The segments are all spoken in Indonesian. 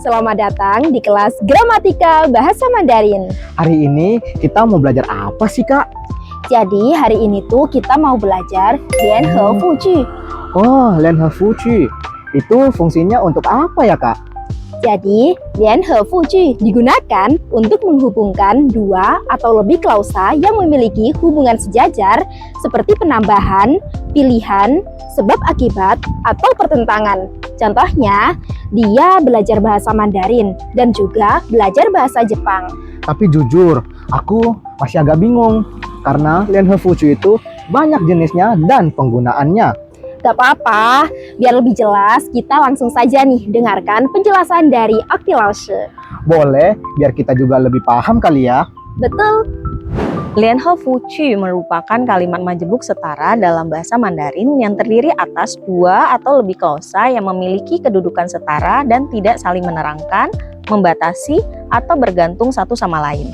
selamat datang di kelas Gramatika Bahasa Mandarin. Hari ini kita mau belajar apa sih, Kak? Jadi hari ini tuh kita mau belajar Lianhe Fuju. Oh, Lianhe Fuju. Itu fungsinya untuk apa ya, Kak? Jadi, Lianhe Fuju digunakan untuk menghubungkan dua atau lebih klausa yang memiliki hubungan sejajar seperti penambahan, pilihan, sebab akibat, atau pertentangan. Contohnya, dia belajar bahasa Mandarin dan juga belajar bahasa Jepang. Tapi jujur, aku masih agak bingung karena Lianhe Fuju itu banyak jenisnya dan penggunaannya. Gak apa-apa, biar lebih jelas kita langsung saja nih dengarkan penjelasan dari Akti Lause. Boleh, biar kita juga lebih paham kali ya. Betul. Lianhe Fuju merupakan kalimat majemuk setara dalam bahasa Mandarin yang terdiri atas dua atau lebih klausa yang memiliki kedudukan setara dan tidak saling menerangkan, membatasi, atau bergantung satu sama lain.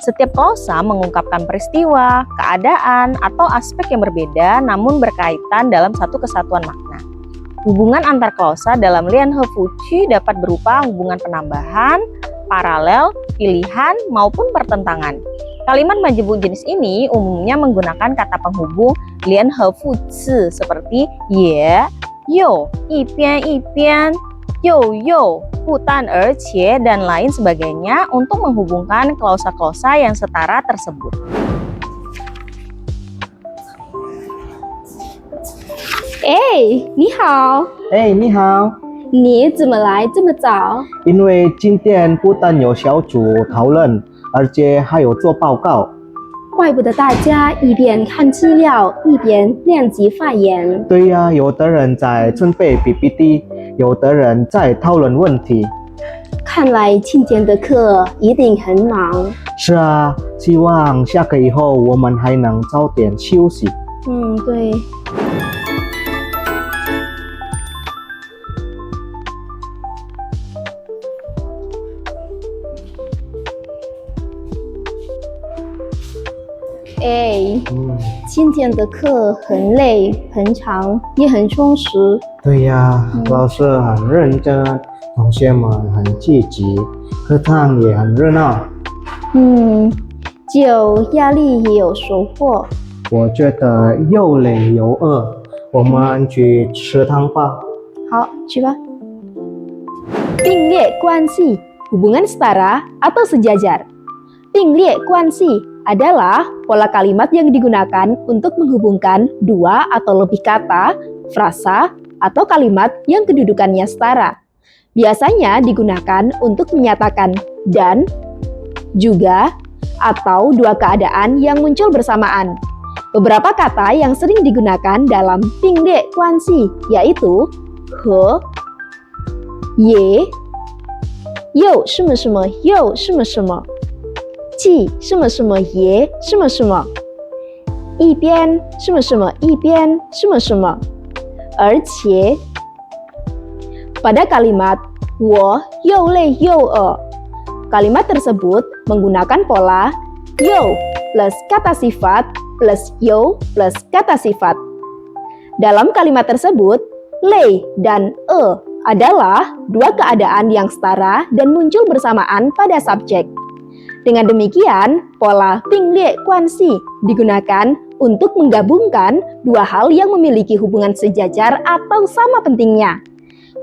Setiap klausa mengungkapkan peristiwa, keadaan, atau aspek yang berbeda namun berkaitan dalam satu kesatuan makna. Hubungan antar klausa dalam Lianhe Fuju dapat berupa hubungan penambahan, paralel, pilihan, maupun pertentangan. Kalimat majemuk jenis ini umumnya menggunakan kata penghubung Lianhe Fuzi seperti ye, you, yi bian, you, hutan, ercie, dan lain sebagainya untuk menghubungkan klausa-klausa yang setara tersebut. Ni hao. 你好，你怎么来这么早？因为今天不但有小组讨论，而且还有做报告。怪不得大家一边看资料一边练习发言。对呀，有的人在准备 PPT， 有的人在讨论问题。看来今天的课一定很忙。是啊，希望下课以后我们还能早点休息。对。今天的课很累、很长，也很充实。对呀，老师很认真，同学们很积极，课堂也很热闹。就压力也有收获。我觉得又累又饿，我们去食堂吧。好，去吧。并列关系 hubungan setara atau sejajar. 并列关系 adalah pola kalimat yang digunakan untuk menghubungkan dua atau lebih kata, frasa, atau kalimat yang kedudukannya setara. Biasanya digunakan untuk menyatakan dan, juga, atau dua keadaan yang muncul bersamaan. Beberapa kata yang sering digunakan dalam 并列关系 yaitu 和、也、又什么什么又什么什么。既什么什么也什么什么，一边什么什么一边什么什么，而且 pada kalimat 我又累又饿 kalimat tersebut menggunakan pola 又 plus kata sifat plus 有 plus kata sifat. Dalam kalimat tersebut 累 dan adalah dua keadaan yang setara dan muncul bersamaan pada subjek. Dengan demikian, pola 并列关系 digunakan untuk menggabungkan dua hal yang memiliki hubungan sejajar atau sama pentingnya.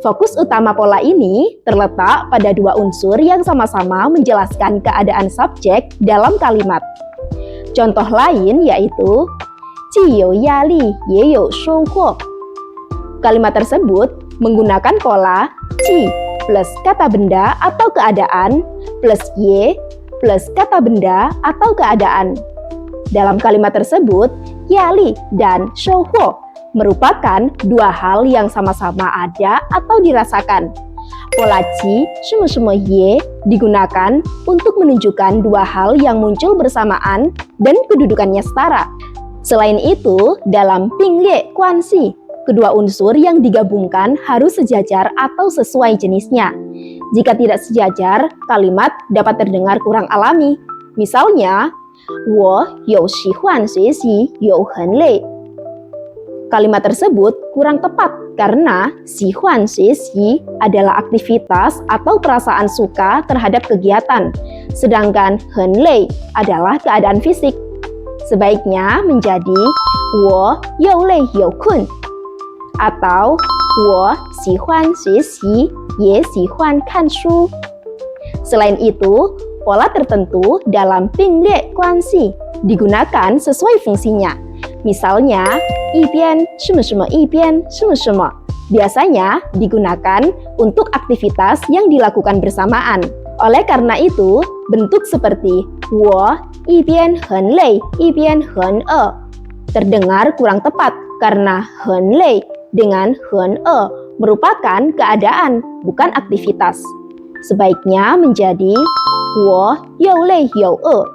Fokus utama pola ini terletak pada dua unsur yang sama-sama menjelaskan keadaan subjek dalam kalimat. Contoh lain yaitu 既有压力也有收获. Kalimat tersebut menggunakan pola 既 plus kata benda atau keadaan plus ye plus kata benda atau keadaan. Dalam kalimat tersebut, yali dan shouhuo merupakan dua hal yang sama-sama ada atau dirasakan. Pola qi, shime ye digunakan untuk menunjukkan dua hal yang muncul bersamaan dan kedudukannya setara. Selain itu, dalam 并列关系, kedua unsur yang digabungkan harus sejajar atau sesuai jenisnya. Jika tidak sejajar, kalimat dapat terdengar kurang alami. Misalnya, 我有喜欢学习，有很累。Kalimat tersebut kurang tepat karena sihuan xie adalah aktivitas atau perasaan suka terhadap kegiatan, sedangkan hen lei adalah keadaan fisik. Sebaiknya menjadi wo you lei you kun atau wo sihuan xie ye sihuan kan shu. Selain itu, pola tertentu dalam pinglie guanxi digunakan sesuai fungsinya. Misalnya, 一边什么什么一边什么什么 biasanya digunakan untuk aktivitas yang dilakukan bersamaan. Oleh karena itu, bentuk seperti 我一边很累一边很饿 terdengar kurang tepat karena 很累 dengan 很饿 merupakan keadaan, bukan aktivitas. Sebaiknya menjadi 我又累又饿。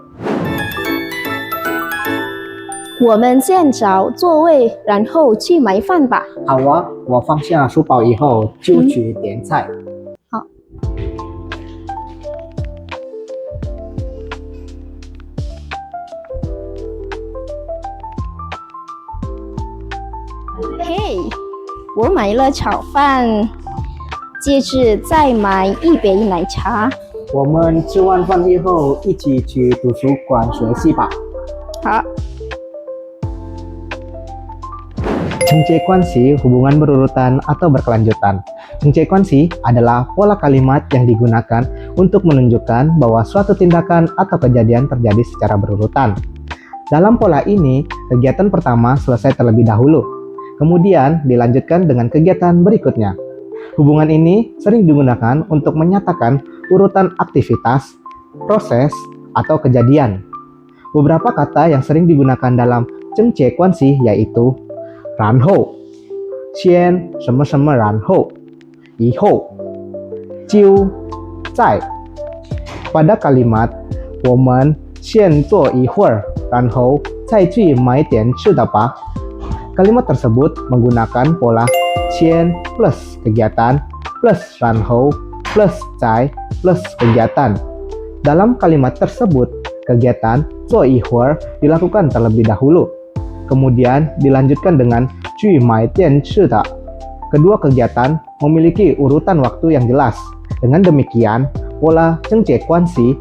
我们先找座位，然后去买饭吧。好啊，我放下书包以后就去点菜。嘿，我买了炒饭，接着再买一杯奶茶。我们吃完饭以后一起去图书馆学习吧。好。 Cengce kuansi hubungan berurutan atau berkelanjutan. Cengce kuansi adalah pola kalimat yang digunakan untuk menunjukkan bahwa suatu tindakan atau kejadian terjadi secara berurutan. Dalam pola ini, kegiatan pertama selesai terlebih dahulu, kemudian dilanjutkan dengan kegiatan berikutnya. Hubungan ini sering digunakan untuk menyatakan urutan aktivitas, proses, atau kejadian. Beberapa kata yang sering digunakan dalam cengce kuansi yaitu 然后先什么什么然后以后就在 pada kalimat 我们先坐一会儿然后再去买点吃的吧 kalimat tersebut menggunakan pola 先 plus kegiatan plus 然后 plus 在 plus kegiatan. Dalam kalimat tersebut kegiatan 坐一会儿 dilakukan terlebih dahulu, kemudian dilanjutkan dengan 去买点吃的. Kedua kegiatan memiliki urutan waktu yang jelas. Dengan demikian, pola cengce kuansi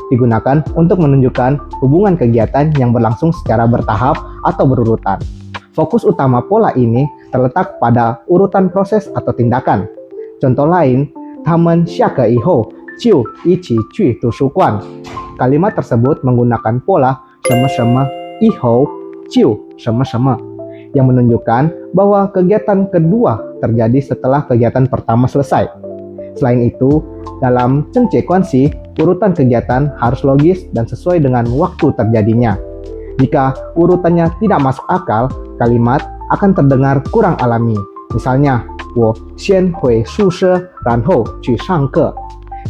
digunakan untuk menunjukkan hubungan kegiatan yang berlangsung secara bertahap atau berurutan. Fokus utama pola ini terletak pada urutan proses atau tindakan. Contoh lain, 他们下课以后就一起去图书馆. Kalimat tersebut menggunakan pola 什么什么以后就什么什么 yang menunjukkan bahwa kegiatan kedua terjadi setelah kegiatan pertama selesai. Selain itu, dalam cengce kuansi, urutan kegiatan harus logis dan sesuai dengan waktu terjadinya. Jika urutannya tidak masuk akal, kalimat akan terdengar kurang alami. Misalnya, 我先回宿舍然后去上课.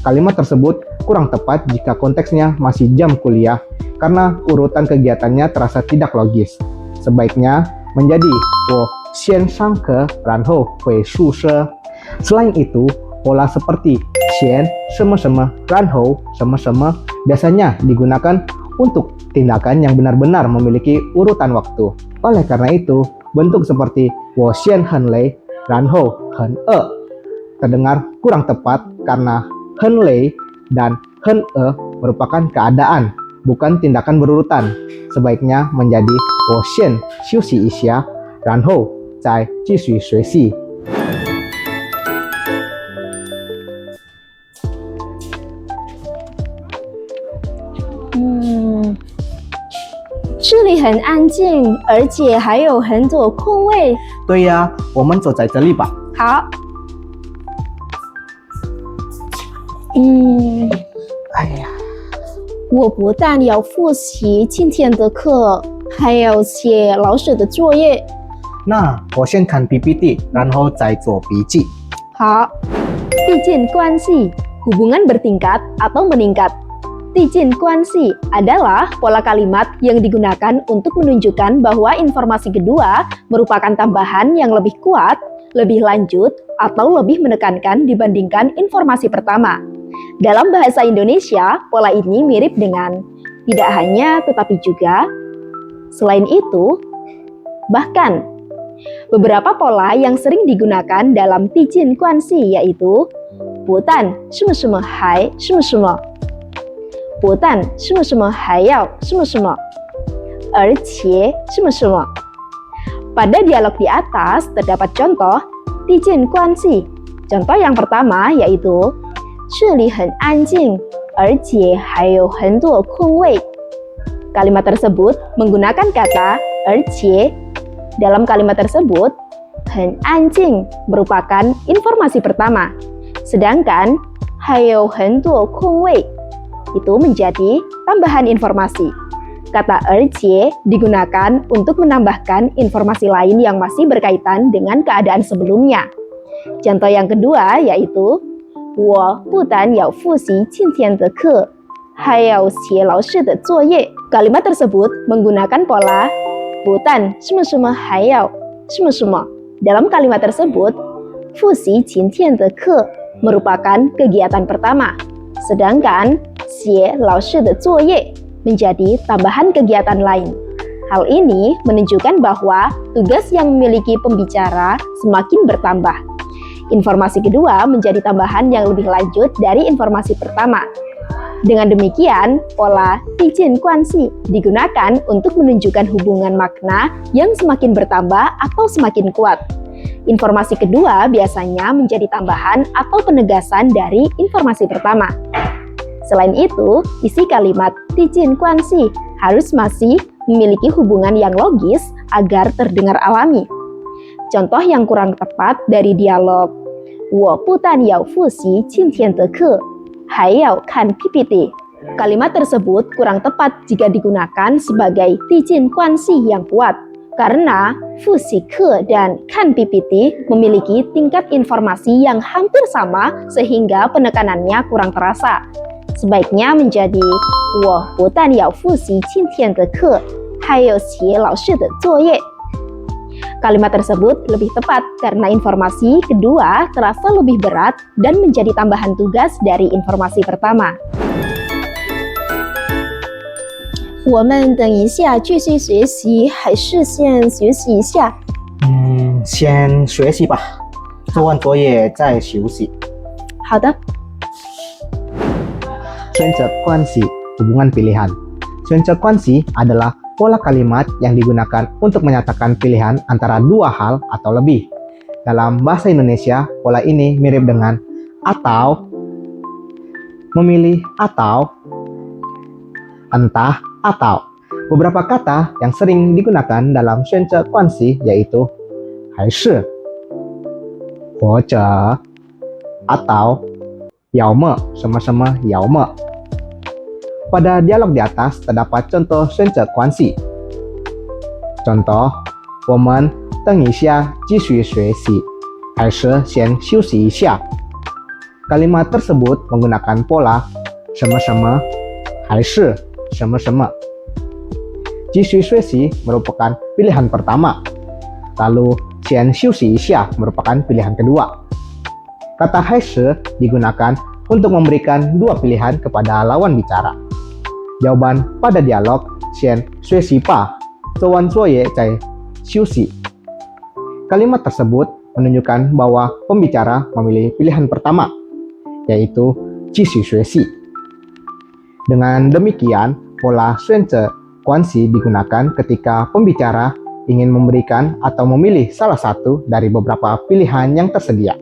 Kalimat tersebut kurang tepat jika konteksnya masih jam kuliah karena urutan kegiatannya terasa tidak logis. Sebaiknya menjadi 我先上课然后回宿舍. Selain itu, pola seperti 先什么什么然后什么什么 biasanya digunakan untuk tindakan yang benar-benar memiliki urutan waktu. Oleh karena itu, bentuk seperti 我先很累然后很饿 terdengar kurang tepat karena 很累 dan 很饿 merupakan keadaan, bukan tindakan berurutan. Sebaiknya menjadi 我先休息一下然后再继续学习. Hmm, 这里很安静，而且还有很多空位。对呀，我们走在这里吧。好。哎呀，我不但要复习今天的课，还要写老师的作业。那我先看 PPT， 然后再做笔记。好。递进关系 hubungan bertingkat atau meningkat. 递进关系 adalah pola kalimat yang digunakan untuk menunjukkan bahwa informasi kedua merupakan tambahan yang lebih kuat, lebih lanjut, atau lebih menekankan dibandingkan informasi pertama. Dalam bahasa Indonesia, pola ini mirip dengan tidak hanya tetapi juga, selain itu, bahkan, Beberapa pola yang sering digunakan dalam Tijin Guanxi yaitu 不但什么什么还什么什么，不但什么什么还要什么什么，而且什么什么。Pada dialog di atas terdapat contoh Tijin Guanxi. Contoh yang pertama yaitu 这里很安静，而且还有很多空位。Kalimat tersebut menggunakan kata 而且. Dalam kalimat tersebut, 很安静 merupakan informasi pertama. Sedangkan 还有很多空位 itu menjadi tambahan informasi. Kata 而且 digunakan untuk menambahkan informasi lain yang masih berkaitan dengan keadaan sebelumnya. Contoh yang kedua yaitu 我不但要复习今天的课，还要写老师的作业. Kalimat tersebut menggunakan pola 不但什么什么还要什么什么. Dalam kalimat tersebut, 复习今天的课 merupakan kegiatan pertama, sedangkan 写老师的作业 menjadi tambahan kegiatan lain. Hal ini menunjukkan bahwa tugas yang memiliki pembicara semakin bertambah. Informasi kedua menjadi tambahan yang lebih lanjut dari informasi pertama. Dengan demikian, pola Tijin Guanxi digunakan untuk menunjukkan hubungan makna yang semakin bertambah atau semakin kuat. Informasi kedua biasanya menjadi tambahan atau penegasan dari informasi pertama. Selain itu, isi kalimat Tijin Guanxi harus masih memiliki hubungan yang logis agar terdengar alami. Contoh yang kurang tepat dari dialog 我不但要复习今天的课，还要看 PPT. Kalimat tersebut kurang tepat jika digunakan sebagai Tijin Guanxi yang kuat, karena 复习课 dan 看 PPT memiliki tingkat informasi yang hampir sama sehingga penekanannya kurang terasa. Sebaiknya menjadi 我不但要复习今天的课，还要写老师的作业. Kalimat tersebut lebih tepat karena informasi kedua terasa lebih berat dan menjadi tambahan tugas dari informasi pertama. 我们等一下继续学习，还是先学习一下？先学习吧，做完作业再休息。好的。选择关系 hubungan pilihan. 选择关系 adalah pola kalimat yang digunakan untuk menyatakan pilihan antara dua hal atau lebih. Dalam bahasa Indonesia, pola ini mirip dengan atau, memilih atau, entah atau. Beberapa kata yang sering digunakan dalam 选择关系 yaitu 还是, 或者, atau, 要么, sama-sama 要么. Pada dialog di atas terdapat contoh 选择关系. Contoh, 我们等一下继续学习，还是先休息一下. Kalimat tersebut menggunakan pola 什么什么还是什么什么. 继续学习 merupakan pilihan pertama. Lalu 先休息一下 merupakan pilihan kedua. Kata 还是 digunakan untuk memberikan dua pilihan kepada lawan bicara. Jawaban pada dialog 先学习吧，做完作业再休息. Kalimat tersebut menunjukkan bahwa pembicara memilih pilihan pertama, yaitu 继续学习. Dengan demikian, pola 选择关系 digunakan ketika pembicara ingin memberikan atau memilih salah satu dari beberapa pilihan yang tersedia.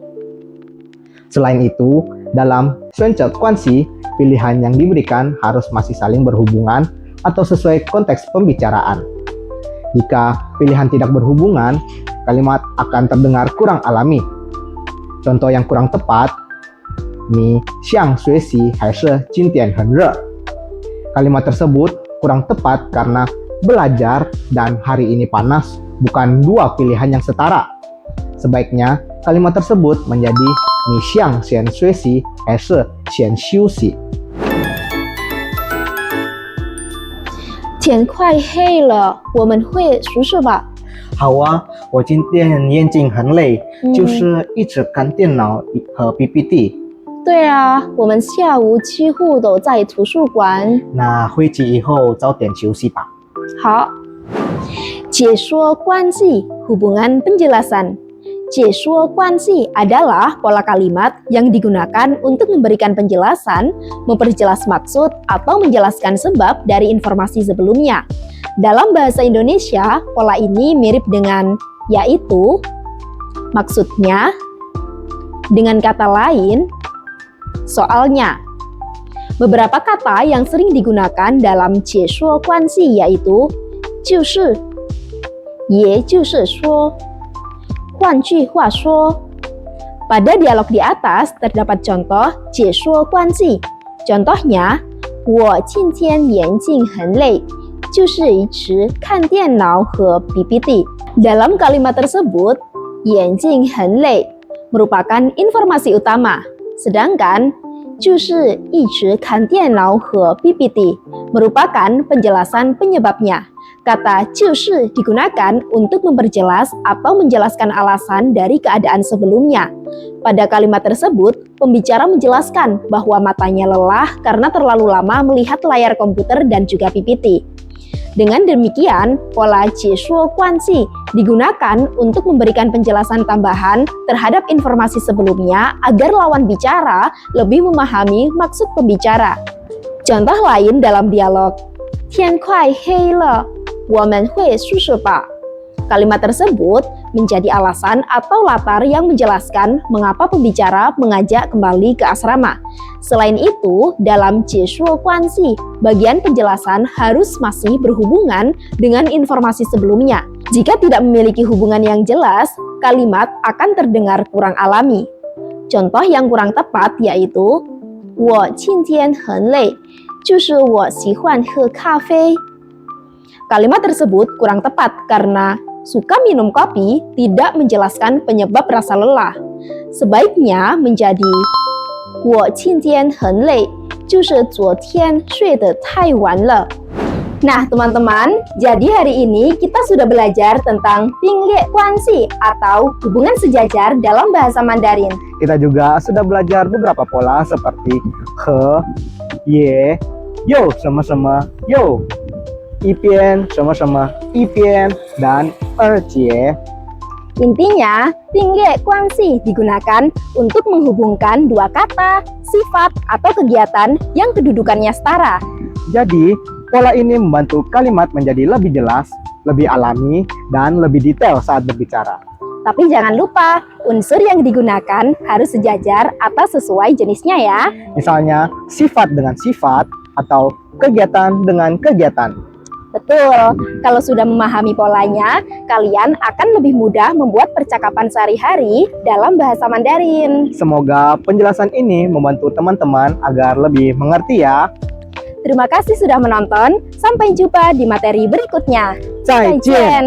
Selain itu, dalam 选择关系, pilihan yang diberikan harus masih saling berhubungan atau sesuai konteks pembicaraan. Jika pilihan tidak berhubungan, kalimat akan terdengar kurang alami. Contoh yang kurang tepat, 你想学习还是今天很热? Kalimat tersebut kurang tepat karena belajar dan hari ini panas bukan dua pilihan yang setara. Sebaiknya kalimat tersebut menjadi 你想先学习还是先休息? 天快黑了，我们回宿舍吧。好啊，我今天眼睛很累，就是一直看电脑和 PPT。对啊，我们下午几乎都在图书馆。那回去以后早点休息吧。好。解说关系, hubungan penjelasan. 解说关系 adalah pola kalimat yang digunakan untuk memberikan penjelasan, memperjelas maksud, atau menjelaskan sebab dari informasi sebelumnya. Dalam bahasa Indonesia, pola ini mirip dengan yaitu, maksudnya, dengan kata lain, soalnya. Beberapa kata yang sering digunakan dalam 解说关系 yaitu 就是, 也就是说, 换句话说. Pada dialog di atas terdapat contoh 解说关系. Contohnya, 我今天眼睛很累，就是一直看电脑和 PPT. Dalam kalimat tersebut, 眼睛很累 merupakan informasi utama, sedangkan 就是一直看电脑和 PPT merupakan penjelasan penyebabnya. Kata 就是 digunakan untuk memperjelas atau menjelaskan alasan dari keadaan sebelumnya. Pada kalimat tersebut, pembicara menjelaskan bahwa matanya lelah karena terlalu lama melihat layar komputer dan juga PPT. Dengan demikian, pola 解说关系 digunakan untuk memberikan penjelasan tambahan terhadap informasi sebelumnya agar lawan bicara lebih memahami maksud pembicara. Contoh lain dalam dialog, 天快黑了，我们回宿舍吧. Kalimat tersebut menjadi alasan atau latar yang menjelaskan mengapa pembicara mengajak kembali ke asrama. Selain itu, dalam 解说关系, bagian penjelasan harus masih berhubungan dengan informasi sebelumnya. Jika tidak memiliki hubungan yang jelas, kalimat akan terdengar kurang alami. Contoh yang kurang tepat yaitu 我今天很累，就是我喜欢喝咖啡. Kalimat tersebut kurang tepat karena suka minum kopi tidak menjelaskan penyebab rasa lelah. Sebaiknya menjadi 我今天很累，就是昨天睡得太晚了. Nah teman-teman, jadi hari ini kita sudah belajar tentang 并列关系 atau hubungan sejajar dalam bahasa Mandarin. Kita juga sudah belajar beberapa pola seperti he, ye, yo sama-sama, yo, 一边什么什么一边 dan 二节. Intinya, 并列关系 digunakan untuk menghubungkan dua kata, sifat, atau kegiatan yang kedudukannya setara. Jadi, pola ini membantu kalimat menjadi lebih jelas, lebih alami, dan lebih detail saat berbicara. Tapi jangan lupa, unsur yang digunakan harus sejajar atau sesuai jenisnya ya. Misalnya, sifat dengan sifat atau kegiatan dengan kegiatan. Betul, kalau sudah memahami polanya, kalian akan lebih mudah membuat percakapan sehari-hari dalam bahasa Mandarin. Semoga penjelasan ini membantu teman-teman agar lebih mengerti ya. Terima kasih sudah menonton, sampai jumpa di materi berikutnya. 再见。 Zaijian.